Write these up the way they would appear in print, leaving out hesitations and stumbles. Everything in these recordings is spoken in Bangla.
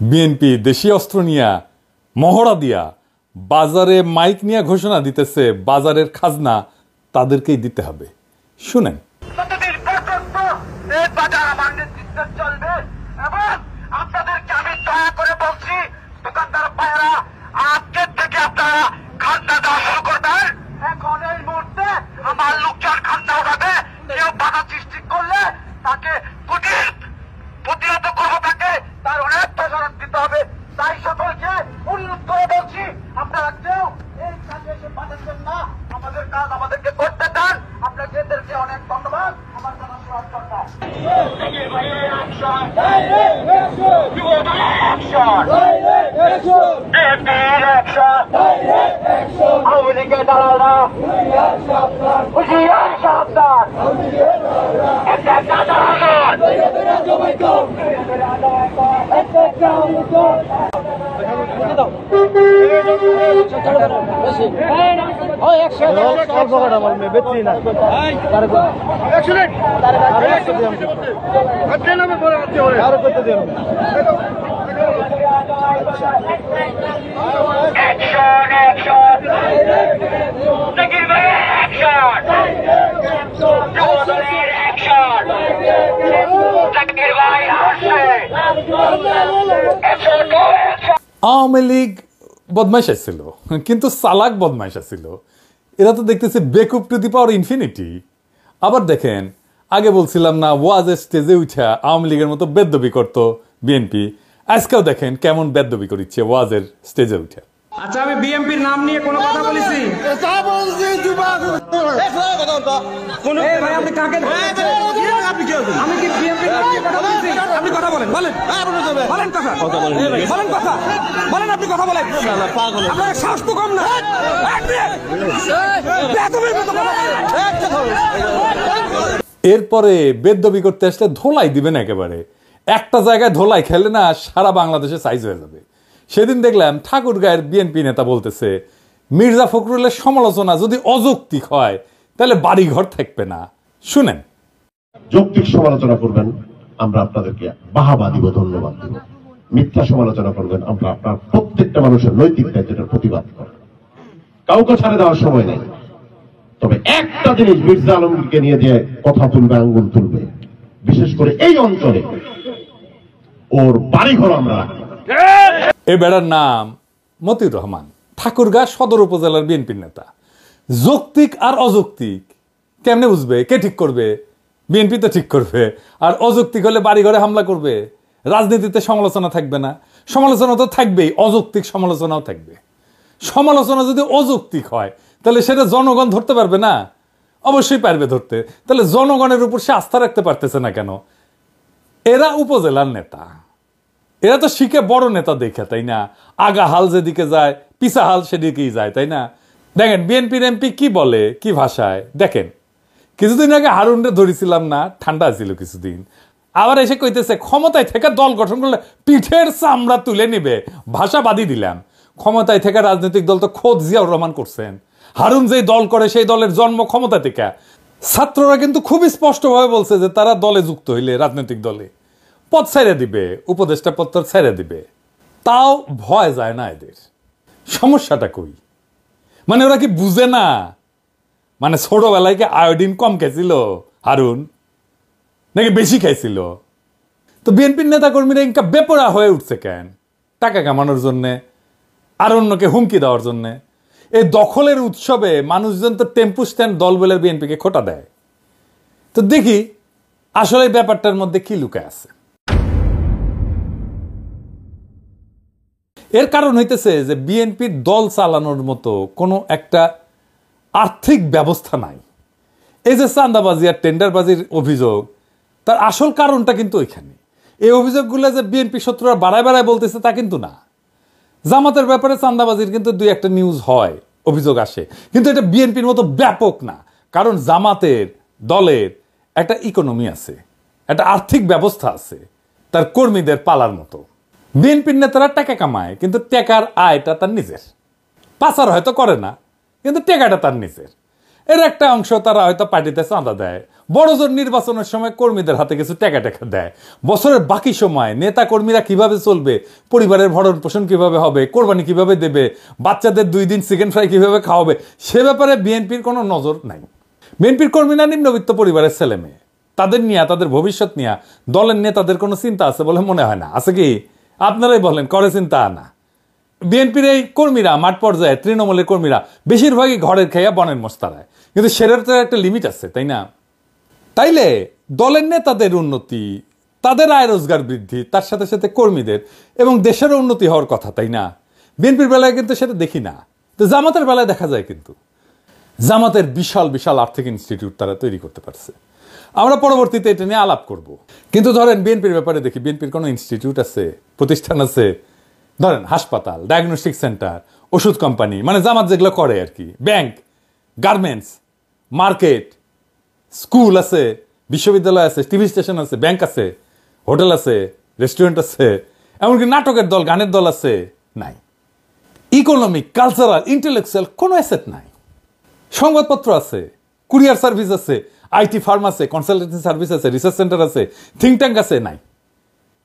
বিএনপি দেশীয় অস্ত্র নিয়ে মহড়া দিয়া বাজারে মাইক নিয়ে ঘোষণা দিতেছে বাজারের খাজনা তাদেরকেই দিতে হবে। শুনেন, আপনাদেরকে আমি দয়া করে বলছি, দোকানদার ভাইয়েরা আজকের থেকে আপনারা খাজনা দেওয়া শুরু করবেন। এখন এই মুহূর্তে আমার লোকজন খাজনা উঠাবে, কেউ বাধা সৃষ্টি করলে তাকে প্রতিহত করবো, তাকে তার অনেক প্রসারণ দিতে হবে। তাই সকলকে অনুরোধ করে বলছি, আপনারা কেউ এই কাজে এসে বাধাচ্ছেন না, আমাদের কাজ আমাদেরকে করতে দেন। আপনাকে এদেরকে অনেক ধন্যবাদ। আমার জানা শোনার দরকার আওয়ামী লীগের দালালরা হুঁশিয়ার সাবধান। আওয়ামী লীগ বদমাইশ আসছিল, কিন্তু চালাক বদমাইশ আসছিল। এরা তো দেখতেছে বেকুব টু দি পাওয়ার ইনফিনিটি। আবার দেখেন, আগে বলছিলাম না ওয়াজের স্টেজে উঠা আওয়ামী লীগের মতো বেদ্যবি করতো বিএনপি, আজকেও দেখেন কেমন বেদ্যবি করিচ্ছে ওয়াজের স্টেজে উঠা। আচ্ছা, আমি বিএনপির নাম নিয়ে কোনো কথা বলেছি? আপনি কাকে? আমি কি বিএনপির নাম নিয়ে কথা বলেছি? আপনি কথা বলেন, বলেন বলেন কথা বলেন কথা বলেন, আপনি কথা বলেন। আপনার সাহস তো কম না। এরপরে বেদ্যবি করতে আসলে ধোলাই দিবেন একেবারে। একটা জায়গায় ধোলাই খেলে না সারা বাংলাদেশে সাইজ হয়ে যাবে। সেদিন দেখলাম ঠাকুরগাঁয়ের বিএনপি নেতা বলতেছে মির্জা ফখরুলের সমালোচনা যদি অযৌক্তিক হয় তাহলে বাড়িঘর থাকবে না। শুনেন, যৌক্তিক সমালোচনা করবেন, আমরা আপনাদেরকে বাহাবা দিব, ধন্যবাদ দিব। মিথ্যা সমালোচনা করবেন, আমরা আপনার প্রত্যেকটা মানুষের নৈতিক দায়িত্বের প্রতিবাদ করেন। কাউকে ছাড়ে দেওয়ার সময় নেই। তবে একটা জিনিস, মির্জা আলমগীরকে নিয়ে যে কথা তুলবে, আঙ্গুল তুলবে, বিশেষ করে এই অঞ্চলে ওর বাড়িঘর আমরা রাখবো। এ বেড়ার নাম মতিউর রহমান, ঠাকুরগাঁ সদর উপজেলার বিএনপির নেতা। যৌক্তিক আর অযৌক্তিক কেমনে বুঝবে? কে ঠিক করবে? বিএনপি তো ঠিক করবে। আর অযৌক্তিক হলে বাড়িঘরে হামলা করবে। রাজনীতিতে সমালোচনা থাকবে না? সমালোচনা তো থাকবেই, অযৌক্তিক সমালোচনাও থাকবে। সমালোচনা যদি অযৌক্তিক হয় তাহলে সেটা জনগণ ধরতে পারবে না? অবশ্যই পারবে ধরতে। তাহলে জনগণের উপর সে আস্থা রাখতে পারতেছে না কেন? এরা উপজেলার নেতা, এরা তো শিখে বড় নেতা দেখে, তাই না? আগা হাল যেদিকে যায় পিছা হাল সেদিকেই যায়, তাই না? দেখেন বিএনপির এমপি কি বলে, কি ভাষায়। দেখেন, কিছুদিন আগে হারুনরে ধরেছিলাম না, ঠান্ডা ছিল কিছুদিন, আবার এসে কইতেছে ক্ষমতায় থেকে দল গঠন করলে পিঠের চামড়া তুলে নিবে। ভাষা বাদই দিলাম। ক্ষমতায় থেকে রাজনৈতিক দল তো খোদ জিয়াউর রহমান করছেন। হারুন যেই দল করে সেই দলের জন্ম ক্ষমতা থেকে। ছাত্ররা কিন্তু খুবই স্পষ্টভাবে বলছে যে তারা দলে যুক্ত হইলে, রাজনৈতিক দলে পদ ছেড়ে দিবে, উপদেষ্টা পদ ছেড়ে দিবে। তাও ভয় যায় না এদের। সমস্যাটা কই? মানে ওরা কি বুঝে না? মানে ছোটবেলায় কি আয়োডিন কম খেয়েছিল হারুন, নাকি বেশি খাইছিল? তো বিএনপির নেতা কর্মীরা ইনকা বেপরা হয়ে উঠছে কেন? টাকা কামানোর জন্যে, আর অন্যকে হুমকি দেওয়ার জন্যে। এই দখলের উৎসবে মানুষজন তো টেম্পু স্ট্যান্ড দল বলে বিএনপিকে খোটা দেয়। তো দেখি আসলে ব্যাপারটার মধ্যে কি লুকায় আছে। এর কারণ হইতেছে যে বিএনপির দল চালানোর মতো কোনো একটা আর্থিক ব্যবস্থা নাই। এই যে চাঁদাবাজি আর টেন্ডারবাজির অভিযোগ, তার আসল কারণটা কিন্তু ওইখানে। এই অভিযোগগুলো যে বিএনপি শত্রুরা বাড়ায় বাড়ায় বলতেছে তা কিন্তু না। জামাতের ব্যাপারে চাঁদাবাজির কিন্তু দুই একটা নিউজ হয়, অভিযোগ আসে, কিন্তু এটা বিএনপির মতো ব্যাপক না। কারণ জামাতের দলের একটা ইকোনমি আছে, একটা আর্থিক ব্যবস্থা আছে, তার কর্মীদের পালার মতো। বিএনপির নেতারা টাকা কামায়, কিন্তু টাকার আয়টা তার নিজের। পাচার হয়তো করে না, কিন্তু টাকাটা তার নিজের। এর একটা অংশ তারা হয়তো পার্টিতে চাঁদা দেয়, বড় জোর নির্বাচনের সময় কর্মীদের হাতে কিছু টাকা দেয়। বছরের বাকি সময় নেতা কর্মীরা কিভাবে চলবে, পরিবারের ভরণ পোষণ কিভাবে হবে, কোরবানি কিভাবে দেবে, বাচ্চাদের 2 দিন চিকেন ফ্রাই কিভাবে খাওয়াবে, সে ব্যাপারে বিএনপির কোনো নজর নাই। বিএনপির কর্মীরা নিম্নবিত্ত পরিবারের ছেলে মেয়ে, তাদের নিয়ে, তাদের ভবিষ্যৎ নিয়ে দলের নেতাদের কোনো চিন্তা আছে বলে মনে হয় না। আছে কি? আপনারাই বলেন, করে চিন্তা না? বিএনপির এই কর্মীরা মাঠ পর্যায়ে, তৃণমূলের কর্মীরা বেশিরভাগই ঘরের খাইয়া বনের মস্তারায়, কিন্তু সেটার তো একটা লিমিট আছে, তাই না? তাইলে দলের নেতাদের উন্নতি, তাদের আয় রোজগার বৃদ্ধি, তার সাথে সাথে কর্মীদের এবং দেশেরও উন্নতি হওয়ার কথা, তাই না? বিএনপির বেলায় কিন্তু সেটা দেখি না। তো জামাতের বেলায় দেখা যায়, কিন্তু জামাতের বিশাল বিশাল আর্থিক ইনস্টিটিউট তারা তৈরি করতে পারছে। আমরা পরবর্তীতে এটা নিয়ে আলাপ করব। কিন্তু ধরেন বিএনপির ব্যাপারে দেখি, বিএনপির কোনো ইনস্টিটিউট আছে, প্রতিষ্ঠান আছে? ধরেন হাসপাতাল, ডায়াগনস্টিক সেন্টার, ওষুধ কোম্পানি, মানে জামাত যেগুলো করে আর কি, ব্যাংক, গার্মেন্টস, মার্কেট, স্কুল আছে, বিশ্ববিদ্যালয় আছে, টিভি স্টেশন আছে, ব্যাংক আছে, হোটেল আছে, রেস্টুরেন্ট আছে, এমনকি নাটকের দল, গানের দল আছে? নাই। ইকোনমিক, কালচারাল, ইন্টেলেকচুয়াল কোনো অ্যাসেট নাই। সংবাদপত্র আছে, কুরিয়ার সার্ভিস আছে, আইটি ফার্ম আছে, কনসালটেন্সি সার্ভিস আছে, রিসার্চ সেন্টার আছে, থিঙ্ক ট্যাঙ্ক আছে? নাই।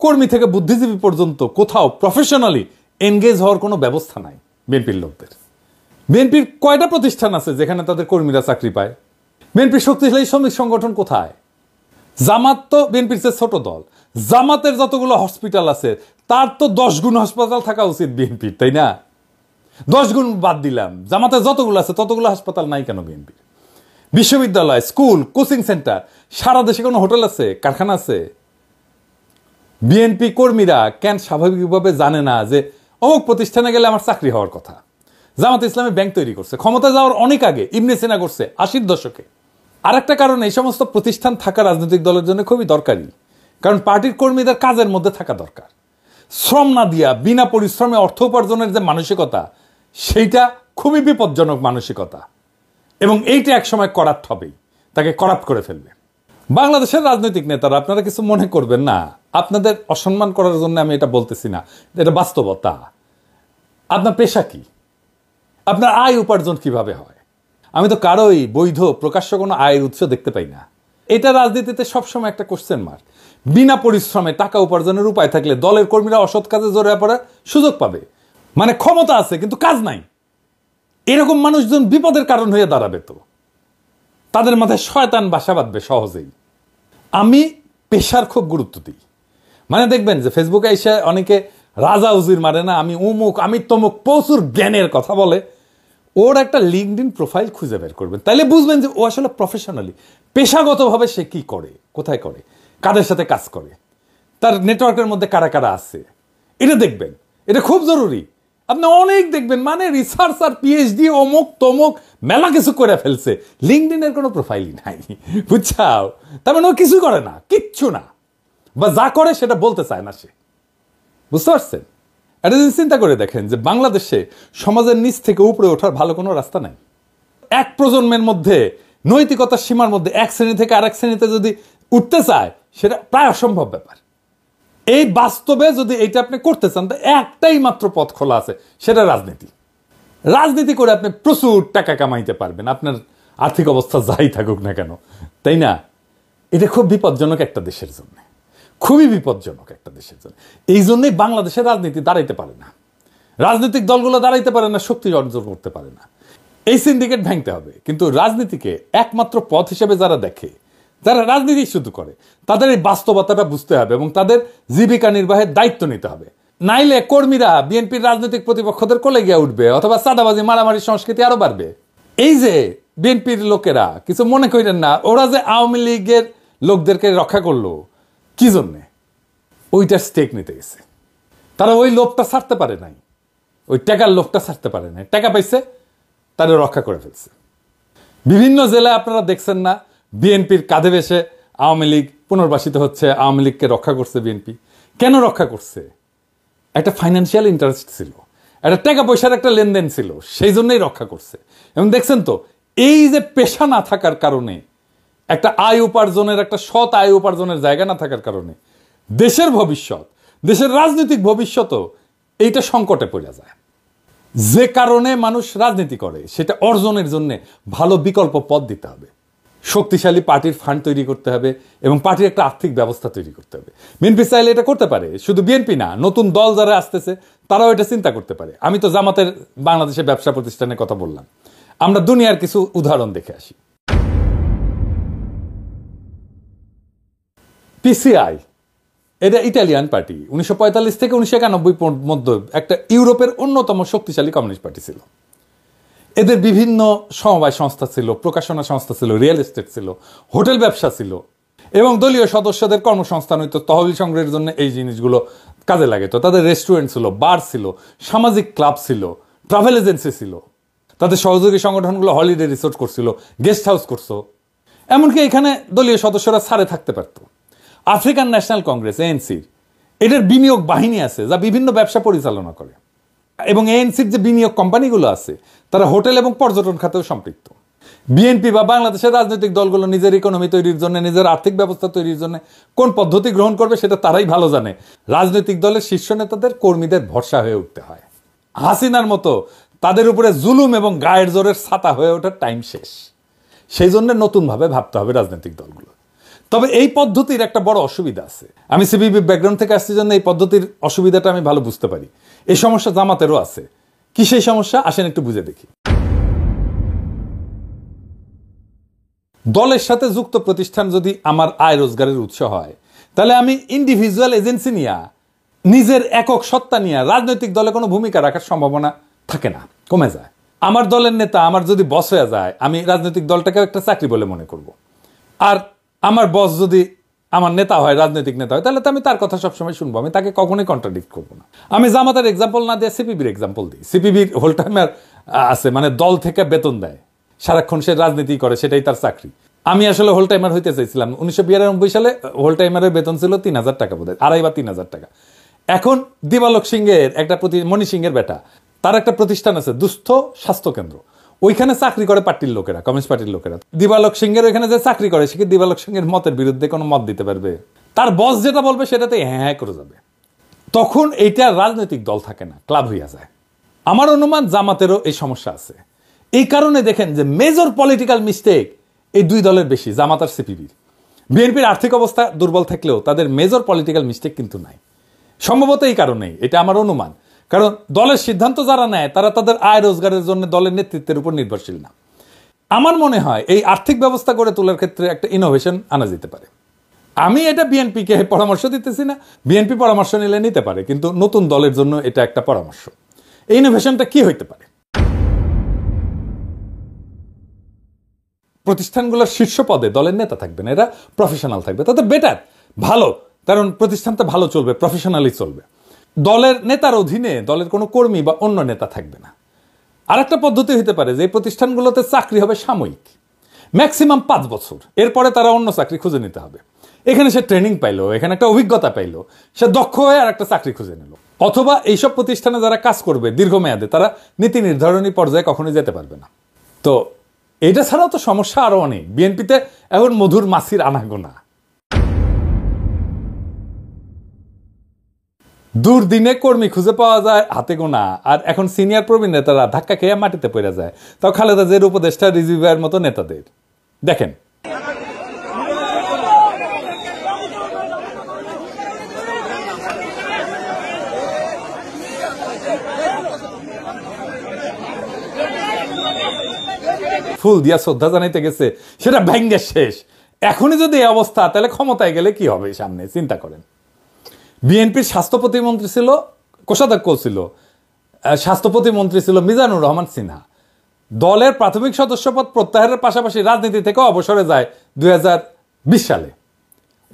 কর্মী থেকে বুদ্ধিজীবী পর্যন্ত কোথাও প্রফেশনালি এনগেজ হওয়ার কোনো ব্যবস্থা নাই বিএনপির লোকদের। বিএনপির কয়টা প্রতিষ্ঠান আছে যেখানে তাদের কর্মীরা চাকরি পায়? বিএনপির শক্তিশালী শ্রমিক সংগঠন কোথায়? জামাত তো বিএনপির চেয়ে ছোট দল, জামাতের যতগুলো হসপিটাল আছে তার তো 10 গুণ হাসপাতাল থাকা উচিত বিএনপির, তাই না? 10 গুণ বাদ দিলাম, জামাতের যতগুলো আছে ততগুলো হাসপাতাল নাই কেন বিএনপির? বিশ্ববিদ্যালয়, স্কুল, কোচিং সেন্টার, সারা দেশে কোনো হোটেল আছে, কারখানা আছে? বিএনপি কর্মীরা কেন স্বাভাবিকভাবে জানে না যে অমুক প্রতিষ্ঠানে গেলে আমার চাকরি হওয়ার কথা? জামাত ইসলামী ব্যাংক তৈরি করছে, ক্ষমতা যাওয়ার অনেক আগে, ইবনে সিনা করছে 80-র দশকে। আর একটা কারণ, এই সমস্ত প্রতিষ্ঠান থাকা রাজনৈতিক দলের জন্য খুবই দরকারি, কারণ পার্টির কর্মীদের কাজের মধ্যে থাকা দরকার। শ্রম না দিয়া বিনা পরিশ্রমে অর্থ উপার্জনের যে মানসিকতা, সেইটা খুবই বিপজ্জনক মানসিকতা, এবং এইটা একসময় করাপ্ট হবেই, তাকে করাপ্ট করে ফেলবে। বাংলাদেশের রাজনৈতিক নেতারা, আপনারা কিছু মনে করবেন না, আপনাদের অসম্মান করার জন্য আমি এটা বলতেছি না, এটা বাস্তবতা। আপনার পেশা কি? আপনার আয় উপার্জন কিভাবে হয়? আমি তো কারোই বৈধ প্রকাশ্য কোনো আয়ের উৎস দেখতে পাই না। এটা রাজনীতিতে সবসময় একটা কোশ্চেন মার্ক। বিনা পরিশ্রমে টাকা উপার্জনের উপায় থাকলে দলের কর্মীরা অসৎ কাজে জড়িয়ে পড়ার সুযোগ পাবে। মানে ক্ষমতা আছে কিন্তু কাজ নাই, এরকম মানুষজন বিপদের কারণ হয়ে দাঁড়াবে। তো তাদের মাথায় শয়তান বাসা বাঁধবে সহজেই। আমি পেশার খুব গুরুত্ব দিই। মানে দেখবেন যে ফেসবুকে এসে অনেকে রাজা উজির মারে না, আমি অমুক, আমি তমুক, প্রচুর জ্ঞানের কথা বলে। ওর একটা লিঙ্কডইন প্রোফাইল খুঁজে বের করবেন, তাইলে বুঝবেন যে ও আসলে প্রফেশনালি, পেশাগতভাবে সে কি করে, কোথায় করে, কাদের সাথে কাজ করে, তার নেটওয়ার্কের মধ্যে কারা কারা আছে, এটা দেখবেন। এটা খুব জরুরি। আপনি অনেক দেখবেন মানে রিসার্চ আর পিএইচডি অমুক তমুক মেলা কিছু করে ফেলছে, লিঙ্কডইনের কোনো প্রোফাইলই নাই, বুঝছাও? তার মানে ও কিছু করে না, কিচ্ছু না, বা যা করে সেটা বলতে চায় না সে। বুঝতে পারছেন? এটা যদি চিন্তা করে দেখেন যে বাংলাদেশে সমাজের নিচ থেকে উপরে ওঠার ভালো কোনো রাস্তা নাই। এক প্রজন্মের মধ্যে নৈতিকতার সীমার মধ্যে এক শ্রেণী থেকে আরেক শ্রেণীতে যদি উঠতে চায়, সেটা প্রায় অসম্ভব ব্যাপার। এই বাস্তবে যদি এটা আপনি করতে চান, তো একটাই মাত্র পথ খোলা আছে, সেটা রাজনীতি। রাজনীতি করে আপনি প্রচুর টাকা কামাইতে পারবেন, আপনার আর্থিক অবস্থা যাই থাকুক না কেন, তাই না? এটা খুব বিপজ্জনক একটা দেশের জন্য, খুবই বিপজ্জনক একটা দেশের জন্য। এই জন্যই বাংলাদেশের রাজনীতি দাঁড়াইতে পারে না, রাজনৈতিক দলগুলো দাঁড়াইতে পারে না, শক্তি অর্জন করতে পারে না। এই সিন্ডিকেট ভাঙতে হবে। কিন্তু রাজনীতিকে একমাত্র পথ হিসেবে যারা দেখে, যারা রাজনীতি শুধু করে, তাদের এই বাস্তবতাটা বুঝতে হবে এবং তাদের জীবিকা নির্বাহের দায়িত্ব নিতে হবে। নাইলে কর্মীরা বিএনপির রাজনৈতিক প্রতিপক্ষদের কোলে গিয়ে উঠবে, অথবা চাঁদাবাজি মারামারি সংস্কৃতি আরো বাড়বে। এই যে বিএনপির লোকেরা, কিছু মনে করেন না, ওরা যে আওয়ামী লীগের লোকদেরকে রক্ষা করলো কি জন্যে? ওইটার স্টেক নিতে গেছে। তারা ওই লোভটা ছাড়তে পারে নাই, ওই টাকার লোভটা ছাড়তে পারে নাই, টাকা পাইছে, তারা রক্ষা করে ফেলছে। বিভিন্ন জেলায় আপনারা দেখছেন না, বিএনপির কাঁধে বেশে আওয়ামী লীগ পুনর্বাসিত হচ্ছে, আওয়ামী লীগকে রক্ষা করছে বিএনপি। কেন রক্ষা করছে? একটা ফাইন্যান্সিয়াল ইন্টারেস্ট ছিল, একটা টাকা পয়সার একটা লেনদেন ছিল, সেই জন্যই রক্ষা করছে। এবং দেখছেন তো, এই যে পেশা না থাকার কারণে, একটা আয় উপার্জনের, একটা সৎ আয় উপার্জনের জায়গা না থাকার কারণে দেশের ভবিষ্যৎ, দেশের রাজনৈতিক ভবিষ্যৎও এইটা সংকটে পড়ে যায়। যে কারণে মানুষ রাজনীতি করে সেটা অর্জনের জন্য ভালো বিকল্প পথ দিতে হবে, শক্তিশালী পার্টির ফান্ড তৈরি করতে হবে এবং পার্টির একটা আর্থিক ব্যবস্থা তৈরি করতে হবে। বিএনপি চাইলে এটা করতে পারে, শুধু বিএনপি না, নতুন দল যারা আসতেছে তারাও এটা চিন্তা করতে পারে। আমি তো জামাতের বাংলাদেশের ব্যবসা প্রতিষ্ঠানের কথা বললাম, আমরা দুনিয়ার কিছু উদাহরণ দেখে আসি। পিসিআই এটা ইটালিয়ান পার্টি, 1945 থেকে 1991 মধ্যে একটা ইউরোপের অন্যতম শক্তিশালী কমিউনিস্ট পার্টি ছিল। এদের বিভিন্ন সমবায় সংস্থা ছিল, প্রকাশনা সংস্থা ছিল, রিয়েল এস্টেট ছিল, হোটেল ব্যবসা ছিল এবং দলীয় সদস্যদের কর্মসংস্থান হইতো, তহবিল সংগ্রহের জন্য এই জিনিসগুলো কাজে লাগে। তো তাদের রেস্টুরেন্ট ছিল, বার ছিল, সামাজিক ক্লাব ছিল, ট্রাভেল এজেন্সি ছিল, তাদের সহযোগী সংগঠনগুলো হলিডে রিসোর্ট করছিল, গেস্ট হাউস করছো, এমনকি এখানে দলীয় সদস্যরা ছাড়ে থাকতে পারত। আফ্রিকান ন্যাশনাল কংগ্রেস এএনসির এটার বিনিয়োগ বাহিনী আছে যা বিভিন্ন ব্যবসা পরিচালনা করে এবং এএনসির যে বিনিয়োগ কোম্পানিগুলো আছে তারা হোটেল এবং পর্যটন খাতেও সম্পৃক্ত। বিএনপি বা বাংলাদেশের রাজনৈতিক দলগুলো নিজের ইকোনমি তৈরির জন্য, নিজের আর্থিক ব্যবস্থা তৈরির জন্য কোন পদ্ধতি গ্রহণ করবে সেটা তারাই ভালো জানে। রাজনৈতিক দলের শীর্ষ নেতাদের কর্মীদের ভরসা হয়ে উঠতে হয়। হাসিনার মতো তাদের উপরে জুলুম এবং গায়ের জোরের ছাতা হয়ে ওঠার টাইম শেষ। সেই জন্য নতুনভাবে ভাবতে হবে রাজনৈতিক দলগুলো। তবে এই পদ্ধতির একটা বড় অসুবিধা আছে। আমি সিপিবি ব্যাকগ্রাউন্ড থেকে আসছি জন্য এই পদ্ধতির অসুবিধাটা আমি ভালো বুঝতে পারি। এই সমস্যা জামাতেরও আছে। কি সেই সমস্যা? আসেন একটু বুঝে দেখি। দলের সাথে যুক্ত প্রতিষ্ঠান যদি আমার আয় রোজগারের উৎস হয়, তাহলে আমি ইন্ডিভিজুয়াল এজেন্সি নিয়ে, নিজের একক সত্তা নিয়ে রাজনৈতিক দলে কোনো ভূমিকা রাখার সম্ভাবনা থাকে না, কমে যায়। আমার দলের নেতা আমার যদি বস হয়ে যায়, আমি রাজনৈতিক দলটাকে একটা চাকরি বলে মনে করব। আর আমার বস যদি আমার নেতা হয়, রাজনৈতিক নেতা হয়, তাহলে তো আমি তার কথা সবসময় শুনবো, আমি তাকে কখনোই কন্ট্রাডিক্ট করবো না। আমি জামাতের এক্সাম্পল না দিয়ে সিপিবির এক্সাম্পল দিই। সিপিবির হোল টাইমার আছে, মানে দল থেকে বেতন দেয়, সারাক্ষণ সে রাজনীতি করে, সেটাই তার চাকরি। আমি আসলে হোল টাইমার হইতে চাইছিলাম। 1992 সালে হোল টাইমারের বেতন ছিল 3000 টাকা, বোধ হয় 2.5 বা 3000 টাকা। এখন দিবালোক সিংহের একটা মণি সিংহের বেটা, তার একটা প্রতিষ্ঠান আছে দুস্থ স্বাস্থ্য কেন্দ্র, ওইখানে চাকরি করে পার্টির লোকেরা, কমিউনিস্ট পার্টির লোকেরা। দিবালোক সিংহের ওইখানে যে চাকরি করে, সে কি দিবালোক সিংহের মতের বিরুদ্ধে কোনো মত দিতে পারবে? তার বস যেটা বলবে সেটাতে হ্যাঁ করে যাবে। তখন এইটা রাজনৈতিক দল থাকে না, ক্লাব হইয়া যায়। আমার অনুমান জামাতেরও এই সমস্যা আছে। এই কারণে দেখেন যে মেজর পলিটিক্যাল মিস্টেক এই দুই দলের বেশি, জামাত আর সিপিবির। বিএনপির আর্থিক অবস্থা দুর্বল থাকলেও তাদের মেজর পলিটিক্যাল মিস্টেক কিন্তু নাই। সম্ভবত এই কারণেই, এটা আমার অনুমান। কারণ দলের সিদ্ধান্ত যারা নেয় তারা তাদের আয় রোজগারের জন্য দলের নেতৃত্বের উপর নির্ভরশীল না। আমার মনে হয় এই আর্থিক ব্যবস্থা গড়ে তোলার ক্ষেত্রে একটা ইনোভেশন আনা যেতে পারে। আমি এটা বিএনপিকে পরামর্শ দিতেছি না, বিএনপি পরামর্শ নিলে নিতে পারে, কিন্তু নতুন দলের জন্য এটা একটা পরামর্শ। এই ইনোভেশনটা কি হইতে পারে? প্রতিষ্ঠানগুলোর শীর্ষ পদে দলের নেতা থাকবেন, এরা প্রফেশনাল থাকবে, তাতে বেটার, ভালো, কারণ প্রতিষ্ঠানটা ভালো চলবে, প্রফেশনালি চলবে। দলের নেতার অধীনে দলের কোনো কর্মী বা অন্য নেতা থাকবে না। আরেকটা পদ্ধতি হতে পারে যে এই প্রতিষ্ঠানগুলোতে চাকরি হবে সাময়িক, ম্যাক্সিমাম 5 বছর, এরপরে তারা অন্য চাকরি খুঁজে নিতে হবে। এখানে সে ট্রেনিং পাইলো, এখানে একটা অভিজ্ঞতা পাইলো, সে দক্ষ হয়ে আর একটা চাকরি খুঁজে নিল। অথবা এইসব প্রতিষ্ঠানে যারা কাজ করবে দীর্ঘমেয়াদে, তারা নীতি নির্ধারণী পর্যায়ে কখনোই যেতে পারবে না। তো এটা ছাড়াও তো সমস্যা আরো অনেক। বিএনপিতে এখন মধুর মাছির আনাগোনা, দুর্দিনে কর্মী খুঁজে পাওয়া যায় হাতে গোনা, আর এখন সিনিয়র প্রবীণ নেতারা ধাক্কা খেয়ে মাটিতে পড়ে যায়। তাও খালেদা জিয়ার উপদেষ্টা, রিজভীর মতো নেতাদের দেখেন। ফুল দিয়া শ্রদ্ধা জানাইতে গেছে, সেটা ভেঙ্গে শেষ। এখনই যদি এই অবস্থা, তাহলে ক্ষমতায় গেলে কি হবে সামনে চিন্তা করেন। বিএনপির স্বাস্থ্য প্রতিমন্ত্রী ছিল, কোষাধ্যক্ষ ছিল, স্বাস্থ্য প্রতিমন্ত্রী ছিল মিজানুর রহমান সিনহা। দলের প্রাথমিক সদস্যপদ প্রত্যাহারের পাশাপাশি রাজনীতি থেকে অবসরে যায় 2020 সালে।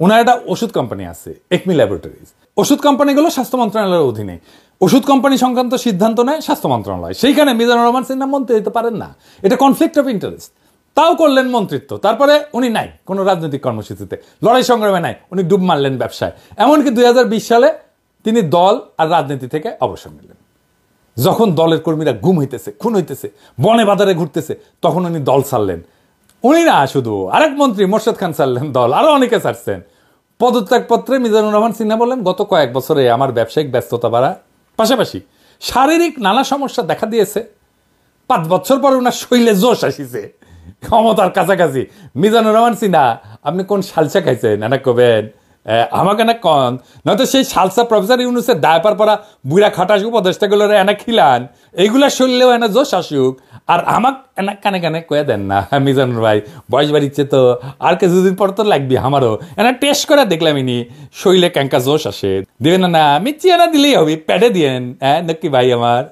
ওনার একটা ওষুধ কোম্পানি আছে, একমি ল্যাবরেটরিজ। ওষুধ কোম্পানিগুলো স্বাস্থ্য মন্ত্রণালয়ের অধীনে, ওষুধ কোম্পানি সংক্রান্ত সিদ্ধান্ত নেয় স্বাস্থ্য মন্ত্রণালয়। সেইখানে মিজানুর রহমান সিনহা মন্ত্রী হতে পারেন না, এটা কনফ্লিক্ট অফ ইন্টারেস্ট। তাও করলেন মন্ত্রিত্ব, তারপরে উনি নাই কোনো রাজনৈতিক কর্মসূচিতে, লড়াই সংগ্রামে নাই, উনি ডুব মারলেন ব্যবসায়। এমনকি 2020 সালে তিনি দল আর রাজনীতি থেকে অবসর নিলেন। যখন দলের কর্মীরা গুম হইতেছে, খুন হইতেছে, বনে বাজারে ঘুরতেছে, তখন উনি দল ছাড়লেন। উনি না, শুধু আরেক মন্ত্রী মোর্শেদ খান ছাড়লেন দল, আরো অনেকে ছাড়ছেন। পদত্যাগপত্রে মিজানুর রহমান সিনহা বললেন, গত কয়েক বছরে আমার ব্যবসায়িক ব্যস্ততা বাড়া, পাশাপাশি শারীরিক নানা সমস্যা দেখা দিয়েছে। 5 বছর পরে ওনার শরীরে জোশ আসিছে, ক্ষমতার কাছাকাছি। মিজানুর রহমান সিনহা, আপনি কোন সালসা খাইছেন এনা কবেন, আমাকে না কন, নয়তো সেই সালসা প্রফেসর ইউনুসের দায়পার পরা বুড়া খাটাস উপদেষ্টাগুলোর এনা খিলান, এইগুলা শরীরেও এনা জোশ আসুক, আর আমাক এনা কানে কানে কয়ে দেন না মিজানুর ভাই, বয়স বাড়িচ্ছে তো আর কিছুদিন পর তো লাগবে আমারও, এনা টেস্ট করে দেখলাম ইনি শরীরে ক্যাঙ্কা জোশ আসে। দেবেন না, মিচ্ছি এনা দিলেই হবে, প্যাডে দিয়েন, হ্যাঁ নাকি ভাই আমার।